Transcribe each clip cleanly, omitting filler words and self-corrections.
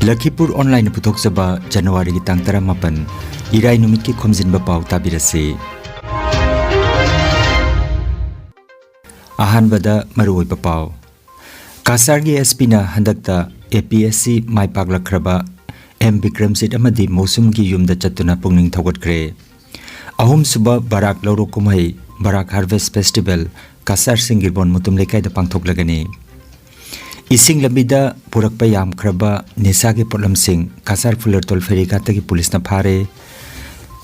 Lakhipuronline puthokjaba January ki tang 18 irai numit ki Khomjinba Pao tabirase. Ahanbada maroi Pao. Kasar gi SP na handakta APSC mai paklakraba M Bikramsit amadi Mosum gi yumda chatuna pungning thogotkre. Ahum suba Barak Lauro kumai Barak Harvest Festival Kasar Singirbon mutum lekai da pangthoklagani. Ising labida purakpa yam kraba nisa ke potlam sing kasar fuller tol feri kata ki police na phare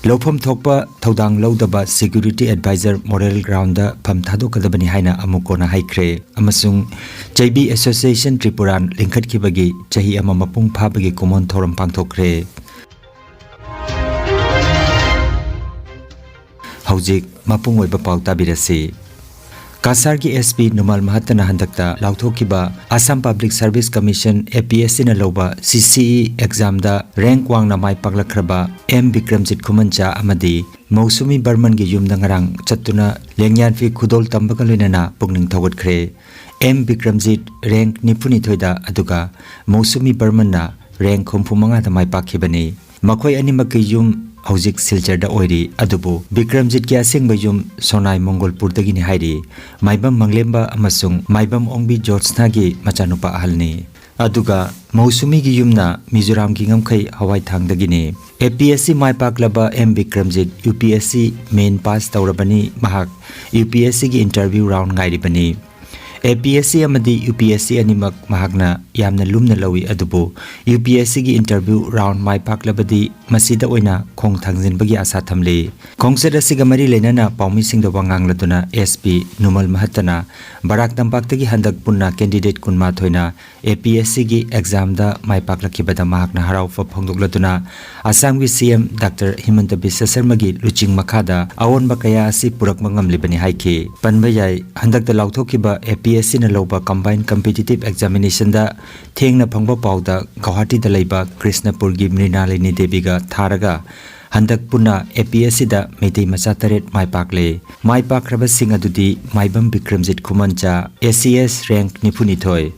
lofam thokpa thodang lodaba security advisor moral ground da pham thado kadabani haina amukona haikre amasung JB Association Tripuran lingkhat ki bagi chahi ama mapung pha bagi common thoram pangthokre haujik mapung oiba paw tabirase Kasar ki SP Numal Mahatana handakta lauthokiba Assam Public Service Commission APSC na loba CCE exam da rank wang na mai paklakraba M Bikramjit Khumancha amadi Mausumi Barman gi yumda ngarang chatuna lengyan fi khudol tambaga loinana pungning thogotkre M Bikramjit rank nipuni thoida aduga Mausumi Barman na rank khomphumanga da mai pakhibani makhoi animak gi yum Haujik Siljar da oiri adubu Bikramjit ki asing bayum Sonai Mongolpur dagini hairi Maibam Manglemba amasung Maibam Ongbi George Nagi machanupa ahalni aduga Mausumi gi yumna Mizoram gi ngamkhai hawai thang dagini APSC mai paklaba M Bikramjit UPSC main pass tawrabani mahak UPSC gi interview round ngairi bani APSC amadi UPSC animak mahakna yamna lumna lawi adubu UPSC gi interview round mai paklabadi masida oina khong thangjin bagi asa thamle khongsada sigamari lenana paumi singda wangang laduna SP Numal Mahatana Barak Tampak tagi handak punna candidate kunma thoina APSC gi exam da mai paklakibada mahakna harau fa phongdok laduna Assam gi CM Dr Himanta Biswa Sharma gi luching makhada awon bakaya asi purak mangam libani haike panbayai handak da lauthokiba APSC na loba combined competitive examination da thengna phangba pawda Guwahati da leiba Krishnapur gi Mrinalini Devi ga tharaga handak puna APSC da meitei macha taret mai pakle mai pakraba singa dudi maibam Bikramjit Khumancha ACS rank nipuni thoi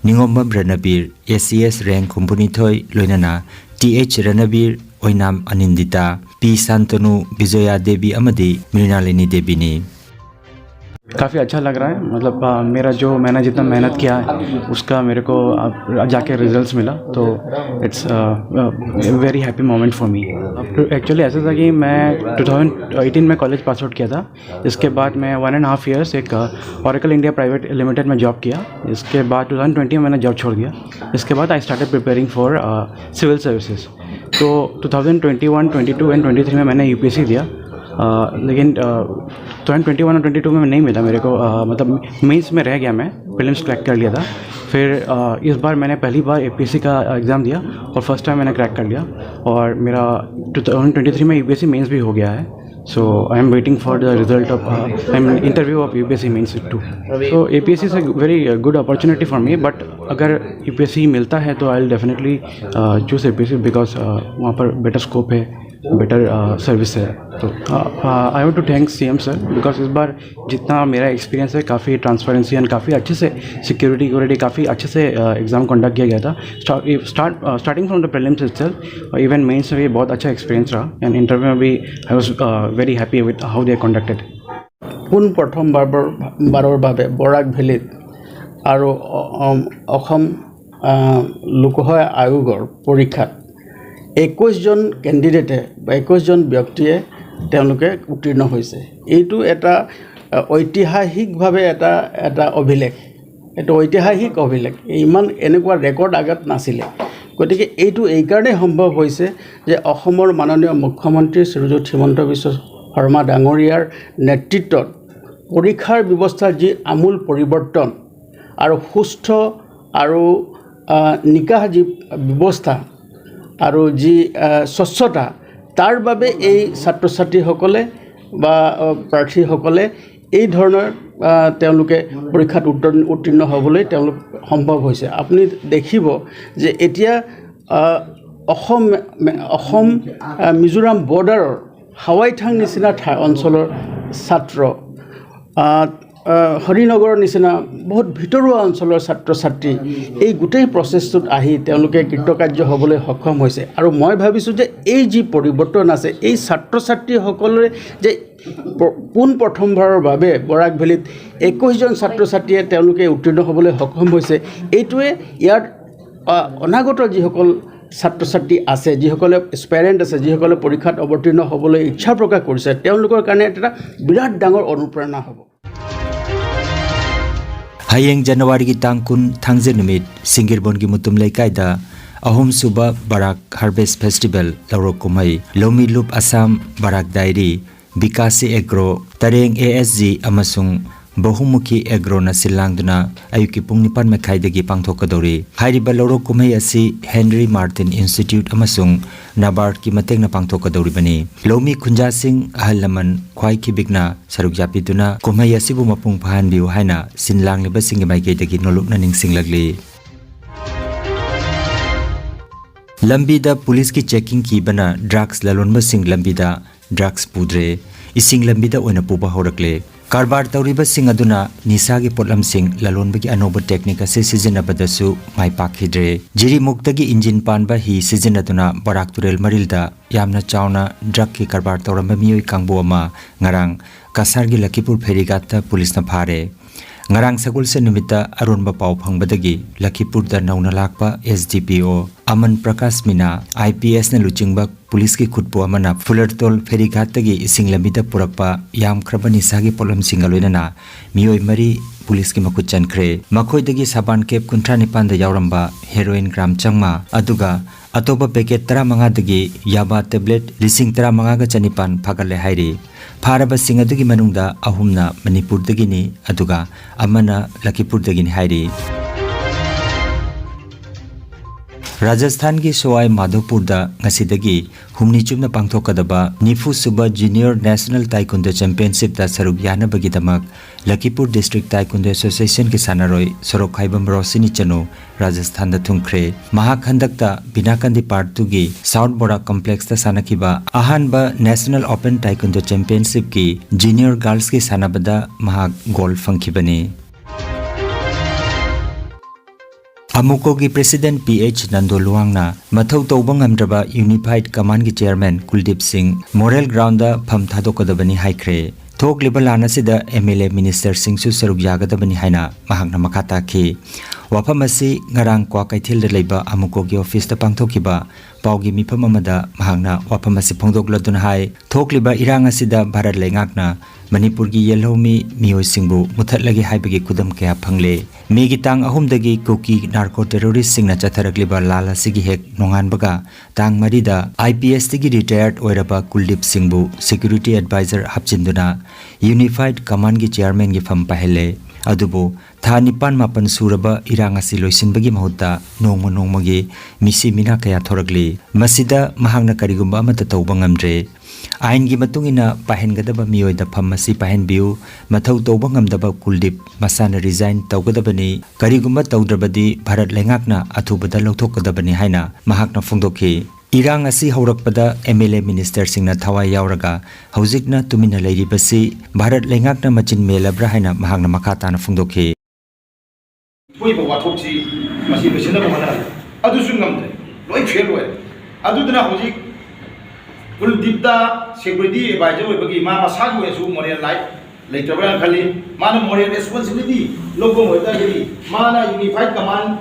Ningombam Ranabir ACS rank khumpuni thoi loinana TH Ranabir oinam Anindita P Santanu Bijoya Devi amadi Mrinalini Devi ni काफ़ी अच्छा लग रहा है मतलब मेरा जो मैंने जितना मेहनत किया है उसका मेरे को जाके रिजल्ट्स मिला तो it's very happy moment for me actually ऐसा था कि मैं 2018 में कॉलेज पास आउट किया था इसके बाद मैं 1.5 ईयर्स एक ओरेकल इंडिया प्राइवेट लिमिटेड में जॉब किया इसके बाद 2020 में मैंने जॉब छोड़ दिया इसके बाद I started preparing for civil services तो 2021, 22 एंड 23 में मैंने यूपीएससी दिया लेकिन 2021 और 22 में नहीं मिला मेरे को मतलब मेंस में रह गया मैं प्रीलिम्स क्रैक कर लिया था फिर इस बार मैंने पहली बार APSC का एग्ज़ाम दिया और फर्स्ट टाइम मैंने क्रैक कर लिया और मेरा 2023 में UPSC मेंस भी हो गया है so I am waiting for the result of I am interview of UPSC mains too तो APSC is a very good opportunity for me but अगर UPSC मिलता है तो I will definitely choose APSC because वहाँ पर better scope है better service है तो I want to thank CM sir because इस बार जितना मेरा एक्सपीरियंस है काफ़ी ट्रांसपेरेंसी एंड काफ़ी अच्छे से सिक्योरिटी काफ़ी अच्छे से एग्ज़ाम कंडक्ट किया गया था starting from the prelims itself even mains में भी बहुत अच्छा एक्सपीरियंस रहा एंड इंटरव्यू में भी I was very happy with how they conducted पुन प्रथम बाৰৰ বাবে বৰাক ভেলীত আৰু অসম লোকসেৱা আয়োগৰ পৰীক্ষাত 21 জন কেণ্ডিডেটে বা 21 জন ব্যক্তিয়ে তেওঁলোকে উত্তীৰ্ণ হৈছে এইটো এটা ঐতিহাসিকভাৱে এটা অভিলেখ এটা ঐতিহাসিক অভিলেখ ইমান এনেকুৱা ৰেকৰ্ড আগত নাছিলে গতিকে এইটো এই কাৰণে সম্ভৱ হৈছে যে অসমৰ মাননীয় মুখ্যমন্ত্ৰী শ্ৰীযুত হিমন্ত বিশ্ব শৰ্মা ডাঙৰীয়াৰ নেতৃত্বত পৰীক্ষাৰ ব্যৱস্থাৰ যি আমূল পৰিৱৰ্তন আৰু সুস্থ আৰু নিকাহ যি ব্যৱস্থা আৰু যি স্বচ্ছতা তাৰ বাবে এই ছাত্ৰ ছাত্ৰীসকলে বা প্ৰাৰ্থীসকলে এই ধৰণৰ তেওঁলোকে পৰীক্ষাত উত্তীৰ্ণ হ'বলৈ তেওঁলোক সম্ভৱ হৈছে আপুনি দেখিব যে এতিয়া অসম মিজোৰাম বৰ্ডাৰৰ হাৱাই ঠাং নিচিনা অঞ্চলৰ ছাত্ৰ হৰিনগৰৰ নিচিনা বহুত ভিতৰুৱা অঞ্চলৰ ছাত্ৰ ছাত্ৰী এই গোটেই প্ৰচেছটোত আহি তেওঁলোকে কৃতকাৰ্য হ'বলৈ সক্ষম হৈছে আৰু মই ভাবিছোঁ যে এই যি পৰিৱৰ্তন আছে এই ছাত্ৰ ছাত্ৰীসকলৰে যে প্ৰথমবাৰৰ বাবে বৰাক ভেলীত 21জন ছাত্ৰ ছাত্ৰীয়ে তেওঁলোকে উত্তীৰ্ণ হ'বলৈ সক্ষম হৈছে এইটোৱে ইয়াৰ অনাগত যিসকল ছাত্ৰ ছাত্ৰী আছে যিসকলে এস্পাইৰেণ্ট আছে যিসকলে পৰীক্ষাত অৱতীৰ্ণ হ'বলৈ ইচ্ছা প্ৰকাশ কৰিছে তেওঁলোকৰ কাৰণে এটা বিৰাট ডাঙৰ অনুপ্ৰেৰণা হ'ব Hayeng January ki tangkun thangje numit Singirbon ki mutum leikaida ahum suba Barak Harvest Festival laurok kumai Lomi Loop Assam Barak Diary Bikasi Agro Tareng ASG amasung Bahumukhi Agro na silangduna ayuki pung nipan mekhai dagi pangthokadori hairiba laurok kumai asi Henry Martin Institute amasung Nabard ki mateng na pangthokadori bani Lomi Khunja Singh ahalaman khwai ki bigna saruk japiduna kumai asibu mapung phan biu haina sinlang liba singi mai ke dagi nolok na ning singlagli Lambida police ki checking ki bana drugs lalonba sing lambida drugs pudre ising lambida oina puba horakle Karbar tauriba sing aduna nisa gi potlam sing lalonba gi anoba technique ase sizinabadasu mai pakhidre jiri muktagi engine panba hi sizinaduna barak turel marilda yamna chauna drug ki karbar tauramba miyoi kangbo ama ngarang kasar gi Lakhipur ferigata police na phare ngarang sagul se numita arunba pau phangbadagi Lakhipur da nauna lakpa SDPO Aman Prakash Mina IPS na luchingba police ki khutpo amana fulertol ferighatagi ising lamida purakpa yam khrabani sagi polam singaloina na miyoi mari police ki makut chankre makhoi dagi saban kep kuntra nipan da yauramba heroin gram changma aduga atoba packet 15 dagi yaba tablet lising 15 ga chanipan phagale hairi Pharaba sing adugi manungda ahumna Manipur dagini aduga amana Lakhipur dagini hairi Rajasthan ki Sawai Madhopur da ngasidagi humni chumna pangthokadaba Nifu Suba Junior National Taekwondo Championship da saruk yana bagi damak Lakhipur District Taekwondo Association ki sanaroi sorok khaibam Rosini Chano Rajasthan da thungkre mahak handakta Binakandi Part 2 gi South Borak Complex da sanakiba ahanba National Open Taekwondo Championship ki Junior Girls ki sanabada mahak gold fangkhibani Amuko ki President PH Nandoluang na mathau tawba ngamdraba Unified Command ki Chairman Kuldip Singh Moral Ground da pham thadokadabani haikre thok libalana sida MLA Minister Singh su saruk yagadabani haina mahakna makata ki wafam asi ngarang kwa kaithil da leiba amuko ki office da pangthokiba paugi mifam amada mahakna wafam asi phongdokladuna hai thok liba irang asida Bharat leingakna Manipur gi yelhomi miyoi singbu muthatlagi haibagi kudam kaya phangle megi tang ahumdagi koki narco terrorist singna chatharakliba lala sigi hek nonganbaga tang marida IPS tigi retired oiraba Kuldip Singbu security advisor hapchinduna Unified Command gi chairman gi pham pahele adubu tha nipan mapan suraba irang asi loisinbagi mahutta nongmagi misi mina kaya thoragli masida mahangna karigumba amata tawba ngamdre Ain gi matungina pahengadaba miyoi da phamasi pahen biu mathau tawba ngamdaba Kuldip masana resign tawgadabani karigumba tawdrabadi Bharat lengakna athubada lothokadabani haina mahakna phongdokhi irang asi haurakpada MLA Minister singna thawai yauraga haujikna tumina leiribasi Bharat lengakna machin melabra haina mahakna makhatana phongdokhi Boiba wathokchi masi besina bana adusu ngamde loi phelwe adudna hojik Kuldip da security advisor bagi ma masagu esu moral life later ban khali mana moral responsibility logo hoita giri mana Unified Command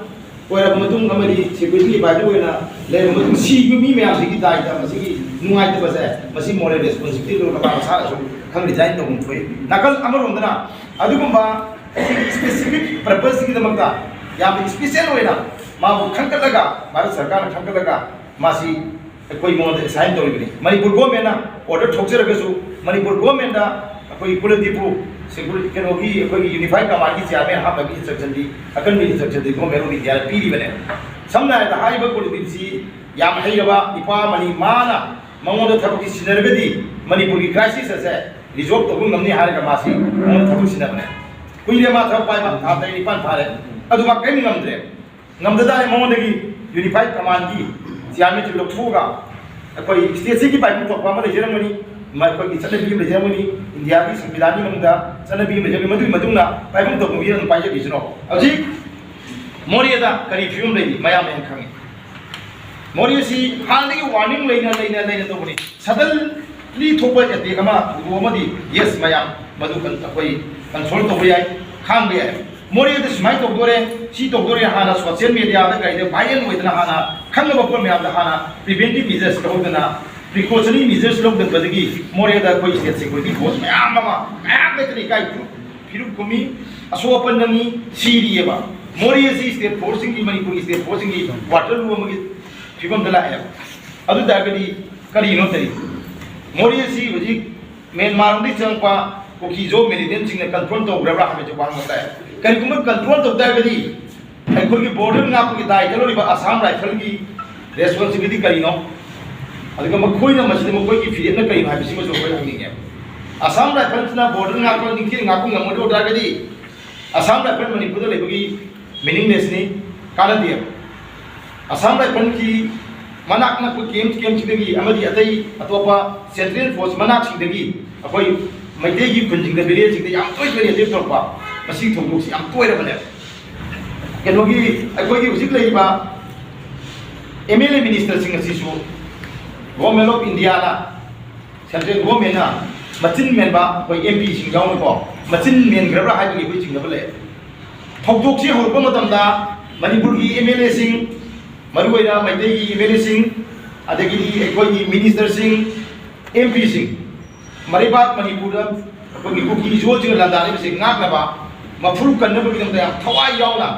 oira matung ngamari security advisor oina le matung si mi me asigi dai da masigi nungai ta basa masi moral responsibility lo ka sa asu khang design tong thoi nakal amarondana adugumba specific purpose ki damakta ya special oina ma bu khangkalaga Bharat Sarkar khangkalaga masi koi mod sign toribini Manipur government na order thokjarabesu Manipur government da koi Kuldip security kenogi koi Unified Command ki chairman ha bagi instruction di akan mi instruction di government ri dia piri bane samna da haiba Kuldip si yam hairaba ipa mani mana mangoda thabuki sinergadi Manipur ki crisis ase resolve tobun ngamni haraga masi mangoda thabuk sinabane kuile ma thab pai ma tha dai pan phare aduma kai ngamdre ngamdada mangoda ki Unified Command ki Siamit Lokfuga, a state city by Mutopama, Germany, ꯃꯈꯣꯏꯒꯤ ꯆꯠꯅꯕꯤ ꯂꯩꯖꯔꯝꯒꯅꯤ ꯏꯟꯗꯤꯌꯥꯒꯤ ꯁꯪꯕꯤꯙꯥꯟꯒꯤ ꯃꯅꯨꯡꯗ ꯆꯠꯅꯕꯤ ꯂꯩꯖꯔꯝꯒꯅꯤ ꯃꯗꯨꯒꯤ ꯃꯇꯨꯡꯗ ꯄꯥꯏꯐꯝ ꯇꯧꯐꯝ ꯑꯗꯨꯝ ꯄꯥꯏꯖꯈꯤꯁꯅꯣ ꯍꯧꯖꯤꯛ ꯃꯣꯔꯦꯗ ꯀꯔꯤ ꯐꯤꯕꯝ ꯂꯩꯔꯤ ꯃꯌꯥꯝ ꯍꯦꯟꯅ ꯈꯪꯉꯤ ꯃꯣꯔꯦ ꯑꯁꯤ ꯍꯥꯟꯅꯗꯒꯤ ꯋꯥꯔꯅꯤꯡ ꯂꯩꯅ ꯇꯧꯕꯅꯤ ꯁꯗꯟꯂꯤ ꯊꯣꯛꯄ ꯑꯦꯇꯦꯛ ꯑꯃ ꯊꯧꯗꯣꯛ ꯑꯃꯗꯤ ꯌꯦꯁ ꯃꯌꯥꯝ ꯃꯗꯨ ꯑꯩꯈꯣꯏ ꯀꯟꯇ꯭ꯔꯣꯜ ꯇꯧꯕ ꯌꯥꯏ ꯈꯥꯡꯕ ꯌꯥꯏ ꯃꯣꯔꯦꯗ ꯁꯨꯃꯥꯏꯅ ꯇꯧꯗꯣꯔꯦ ꯁꯤ ꯇꯧꯗꯣꯔꯦ ꯍꯥꯟꯅ ꯁꯣꯁꯤꯌꯦꯜ ꯃꯦꯗꯤꯌꯥꯗ ꯀꯩꯗ ꯚꯥꯏꯔꯦꯜ ꯑꯣꯏꯗꯅ ꯍꯥꯟꯅ ꯈꯪꯉꯕ ꯄꯣꯠ ꯃꯌꯥꯝꯗ ꯍꯥꯟꯅ ꯄ꯭ꯔꯤꯚꯦꯟꯇꯤቭ ꯃꯤꯖꯔꯁ ꯂꯧꯗꯅ ꯄ꯭ꯔꯤꯀꯣꯁꯅꯔꯤ ꯃꯤꯖꯔꯁ ꯂꯧꯗꯕꯗꯒꯤ ꯃꯣꯔꯦꯗ ꯑꯩꯈꯣꯏ ꯁ꯭ꯇꯦꯠ ꯁꯦꯀ꯭ꯌꯨꯔꯤꯇꯤ ꯐꯣꯔꯁ ꯃꯌꯥꯝ ꯑꯃ ꯃꯌꯥꯝ ꯂꯩꯇꯅ ꯏꯀꯥꯏ ꯐꯤꯔꯨꯞ ꯀꯨꯝꯃꯤ ꯑꯁꯣꯛ ꯑꯄꯟ ꯅꯪꯉꯤ ꯁꯤꯔꯤꯑꯕ ꯃꯣꯔꯦ ꯑꯁꯤ ꯁ꯭ꯇꯦꯠ ꯐꯣꯔꯁꯁꯤꯡꯒꯤ ꯃꯅꯤꯄꯨꯔꯒꯤ ꯁ꯭ꯇꯦꯠ ꯐꯣꯔꯁꯁꯤꯡꯒꯤ ꯋꯥꯇꯔ ꯂꯨ ꯑꯃꯒꯤ ꯐꯤꯕꯝꯗ ꯂꯥꯛꯑꯦꯕ ꯑꯗꯨ ꯇꯥꯔꯒꯗꯤ ꯀꯔꯤꯅꯣ ꯇꯔꯤ ꯃꯣꯔꯦ ꯑꯁꯤ ꯍꯧꯖꯤꯛ ꯃꯦꯟꯃꯥꯔꯗꯒꯤ ꯆꯪꯉꯛꯄ ꯀꯨꯀꯤꯖꯣ ꯃꯤꯂꯤꯇꯦꯟꯁꯤꯡꯅ ꯀꯟꯇ꯭ꯔꯣꯜ ꯇꯧꯈ꯭ꯔꯕ꯭ꯔꯥ ꯍꯥꯏꯕꯁꯨ ꯋꯥꯍꯪ ꯇꯥꯏ ꯀꯔꯤꯒꯨꯝꯕ ꯀꯟꯇ꯭ꯔꯣꯜ ꯇꯧ ꯇꯥꯔꯒꯗꯤ ꯑꯩꯈꯣꯏꯒꯤ ꯕꯣꯔꯗꯔ ꯉꯥꯛꯄꯒꯤ ꯗꯥꯏꯇ ꯂꯧꯔꯤꯕ ꯑꯁꯥꯝ ꯔꯥꯏꯐꯜꯒꯤ ꯔꯦꯁꯄꯣꯟꯁꯤꯕꯤꯂꯤꯇꯤ ꯀꯔꯤꯅꯣ ꯑꯗꯨꯒ ꯃꯈꯣꯏꯅ ꯃꯁꯤꯗ ꯃꯈꯣꯏꯒꯤ ꯐꯤꯔꯦꯞꯅ ꯀꯔꯤꯅꯣ ꯍꯥꯏꯕꯁꯤꯃꯁꯨ ꯑꯩꯈꯣꯏ ꯍꯪꯅꯤꯡꯉꯦꯕ ꯑꯁꯥꯝ ꯔꯥꯏꯐꯜꯁꯤꯅ ꯕꯣꯔꯗꯔ ꯉꯥꯛꯄ ꯅꯤꯡꯊꯤꯅ ꯉꯥꯛꯄ ꯉꯝꯃꯣꯏꯗꯧ ꯇꯥꯔꯒꯗꯤ ꯑꯁꯥꯝ ꯔꯥꯏꯐꯜ ꯃꯅꯤꯄꯨꯔꯗ ꯂꯩꯕꯒꯤ ꯃꯤꯅꯤꯡꯂꯦꯁꯅꯤ ꯀꯥꯟꯅꯗꯦꯕ ꯑꯁꯥꯝ ꯔꯥꯏꯐꯜꯒꯤ ꯃꯅꯥꯛ ꯅꯛꯄ ꯀꯦꯝꯞꯁꯤꯡꯗꯒꯤ ꯑꯃꯗꯤ ꯑꯇꯩ ꯑꯇꯣꯞꯄ ꯁꯦꯟꯇ꯭ꯔꯦꯜ ꯐꯣꯔꯁ ꯃꯅꯥꯛꯁꯤꯡꯗꯒꯤ ꯑꯩꯈꯣꯏ ꯃꯩꯇꯩꯒꯤ ꯈꯨꯟꯁꯤꯡꯗ ꯚꯤꯂꯦꯖꯁꯤꯡꯗ ꯌꯥꯝ ꯇꯣꯏꯅ ꯑꯦꯇꯦꯛ ꯇꯧꯔꯛꯄ ꯃꯁꯤꯒꯤ ꯊꯧꯗꯣꯛꯁꯤ ꯌꯥꯝ ꯇꯣꯏꯔꯕꯅꯦꯕ ꯀꯩꯅꯣꯒꯤ ꯑꯩꯈꯣꯏꯒꯤ ꯍꯧꯖꯤꯛ ꯂꯩꯔꯤꯕ MLA ꯃꯤꯅꯤꯁꯇꯔꯁꯤꯡ ꯑꯁꯤꯁꯨ ꯒꯣꯔꯃꯦꯟ ꯑꯣꯐ ꯏꯟꯗꯤꯌꯥꯅ ꯁꯦꯟꯇ꯭ꯔꯦꯜ ꯒꯣꯔꯃꯦꯟꯅ ꯃꯆꯤꯟ ꯃꯦꯟꯕ ꯑꯩꯈꯣꯏ MPꯁꯤꯡ ꯌꯥꯎꯅꯀꯣ ꯃꯆꯤꯟ ꯃꯦꯟꯈ꯭ꯔꯕ꯭ꯔꯥ ꯍꯥꯏꯕꯒꯤ ꯑꯩꯈꯣꯏ ꯆꯤꯡꯅꯕ ꯂꯩ ꯊꯧꯗꯣꯛꯁꯤ ꯍꯧꯔꯛꯄ ꯃꯇꯝꯗ ꯃꯅꯤꯄꯨꯔꯒꯤ MLAꯁꯤꯡ ꯃꯔꯨꯑꯣꯏꯅ ꯃꯩꯇꯩꯒꯤ MLAꯁꯤꯡ ꯑꯗꯒꯤꯗꯤ ꯑꯩꯈꯣꯏꯒꯤ ꯃꯤꯅꯤꯁꯇꯔꯁꯤꯡ MPꯁꯤꯡ ꯃꯔꯩꯕꯥꯛ ꯃꯅꯤꯄꯨꯔꯗ ꯑꯩꯈꯣꯏꯒꯤ ꯀꯨꯀꯤ ꯖꯣꯜꯁꯤꯡꯅ ꯂꯥꯟꯗꯥꯔꯤꯕꯁꯤ ꯉꯥꯛꯅꯕ ꯃꯐꯨ ꯀꯟꯅꯕꯒꯤꯗꯃꯛꯇ ꯌꯥꯝ ꯊꯋꯥꯏ ꯌꯥꯎꯅ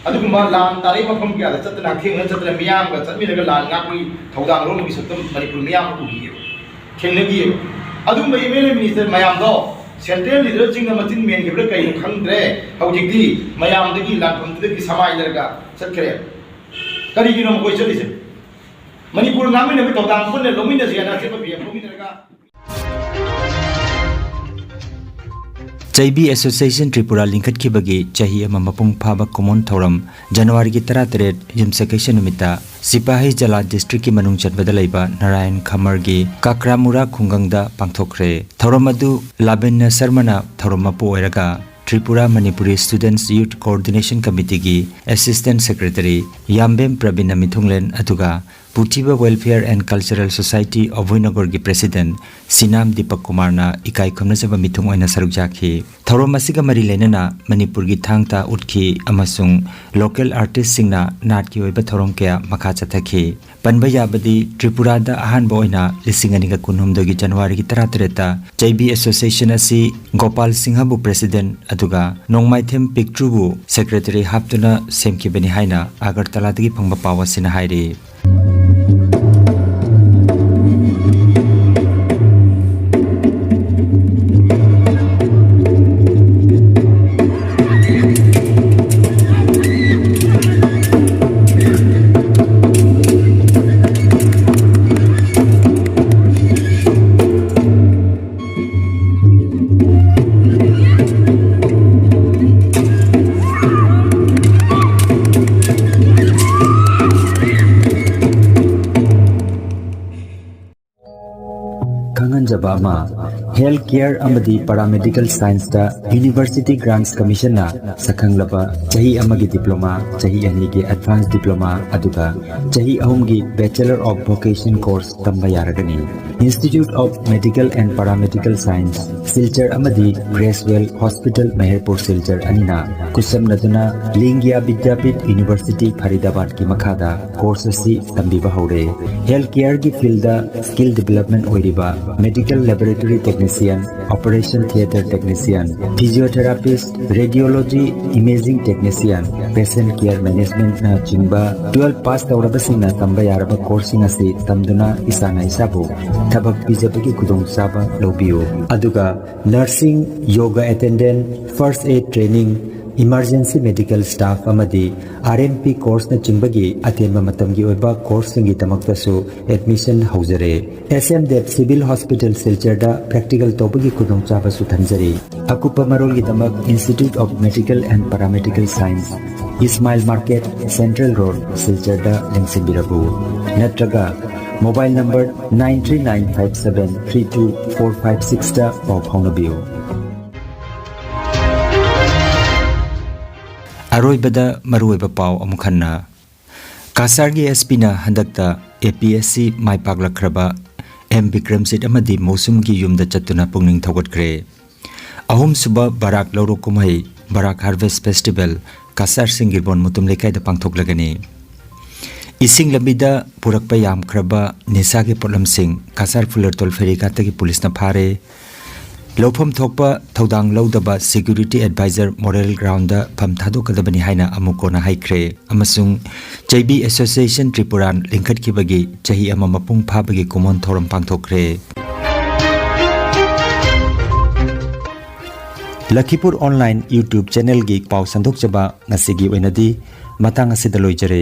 ꯑꯗꯨꯒꯨꯝꯕ ꯂꯥꯟ ꯇꯥꯔꯤꯕ ꯃꯐꯝ ꯀꯌꯥꯗ ꯆꯠꯇꯅ ꯍꯛꯊꯦꯡꯅꯅ ꯆꯠꯇꯅ ꯃꯤꯌꯥꯝꯒ ꯆꯠꯃꯤꯟꯅꯒ ꯂꯥꯟ ꯉꯥꯛꯄꯒꯤ ꯊꯧꯗꯥꯡ ꯂꯧꯕꯒꯤ ꯁꯛꯇꯝ ꯃꯅꯤꯄꯨꯔ ꯃꯤꯌꯥꯝ ꯎꯈꯤꯑꯕ ꯊꯦꯡꯅꯈꯤꯑꯕ ꯑꯗꯨꯒꯨꯝꯕ MLA ꯃꯤꯅꯤꯁꯇꯔ ꯃꯌꯥꯝꯗꯣ ꯁꯦꯟꯇ꯭ꯔꯦꯜ ꯂꯤꯗꯔꯁꯤꯡꯅ ꯃꯆꯤन ꯃꯦꯟꯈꯤꯕ꯭ꯔꯥ ꯀꯩꯅꯣ ꯈꯪꯗ꯭ꯔꯦ ꯍꯧꯖꯤꯛꯇꯤ ꯃꯌꯥꯝꯗꯒꯤ ꯂꯥꯟꯐꯝꯗꯨꯗꯒꯤ ꯁꯃꯥꯏꯗꯔꯒ ꯆꯠꯈ꯭ꯔꯦ ꯀꯔꯤꯒꯤꯅꯣ ꯃꯈꯣꯏ ꯆꯠꯂꯤꯁꯦ ꯃꯅꯤꯄꯨꯔ ꯉꯥꯡꯃꯤꯟꯅꯕꯒꯤ ꯊꯧꯗꯥꯡ ꯄꯨꯟꯅ ꯂꯧꯃꯤꯟꯅꯁꯤ ꯍꯥꯏꯅ ꯑꯆꯦꯠꯄ ꯕꯤꯌꯝ ꯂꯧꯃꯤꯟꯅꯔꯒ JB Association Tripura लिंखटखिबगी चाही अमा मपुंग फाबा कुमोन थौरम जनवरी की 13 युमसकेश नुमिता सिपाही जला डिस्ट्रिक्ट की मनुंग चटबदा लैबा नारायण खमर की काक्रामुरा खुंगंगदा पांगथोखरे थौरम अदु लाबेन शर्मना थौरम मपु ओइरगा Tripura Manipuri Students Youth Coordination Committee की Assistant Secretary Yambem Prabina Mithunglen अतुगा Putiba Welfare and Cultural Society of Vinogor की President Sinam Deepak Kumar ना इकाई खमनजबा मिथुंग ओइना सरुक जाखि थौरम मसिगा मरि लेनना मणिपुर की थांगता उठखि अमसुंग लोकल आर्टिस्ट सिंगना नाट की ओइबा थौरम कया मखा चथखि पनबा याबदी त्रिपुरा दा अहानबा ओइना लिसिंग अनिगा कुनहुमदगी जनवरी की 13 JB Association asi Gopal Singha bu President अदुगा नोंमाइथेम पिक्ट्रुबु सेक्रेटरी हाप्तुना सेमखिबनि हाइना आगरतलादगी फंगबा पावसिना हाइरे Jabama Healthcare amadi Paramedical Science da University Grants Commission na sakhanglaba chahi amagi diploma chahi ani gi advanced diploma aduga chahi ahumgi Bachelor of Vocation course tamba yaragani Institute of Medical and Paramedical Science Silchar amadi Gracewell Hospital Meherpur Silchar anina kusam naduna Lingya Vidyapit University Faridabad ki makhada course asi tambiba haure Healthcare gi field da skill development oiriba Medical Laboratory Technician, Operation Theatre Technician, Physiotherapist, Radiology Imaging Technician, Patient Care Management na chingba 12 pass tawrabasingna tamba yaraba coursing asi tamduna isana isabu thabak pijabagi kudong saba lobiyo aduga nursing, yoga attendant, first aid training Emergency Medical Staff amadi RMP course na chimbagi atenba matamgi oiba course ngi tamaktasu admission haujare SM Dev Civil Hospital Silcharda practical tobagi kudong chaba su thanjari akupa marol gi tamak Institute of Medical and Paramedical Science Ismail Market Central Road Silcharda lengsibirabu natraga mobile number 9395732456 दा पाउ फाउनबियो अरोइबदा मरुइबा पाउ अमुखन्ना कासारगी SP ना हंदकता APSC माइपागलखरबा M विक्रमसित अमदी मौसुमगी युमदा चतुना पुंगनिंग थौगटख्रे अहुम सुबा Barak लौरो कुमई Barak harvest festival Kasar सिंगिरबोन Mutum लेकाइदा पांथोकलगनी इसिंग लंबिदा पुरकपा यामख्रबा निसागी पोटलम Singh Kasar फुलरतोल फेरिकातगी पुलिसना फारे लौफम थोकपा थौदांग लौदबा security adviser model ground फम थादोकदबनी हाइना अमुकोना हाइख्रे अमसुंग जेबी association त्रिपुरान लिंखटखिबगी चही अमा मपुंग फाबगी कुमोन थौरम पांथोकरे Lakhipur online YouTube channel की पाउ संदोकचबा ngasi gi oinadi matang asida loijare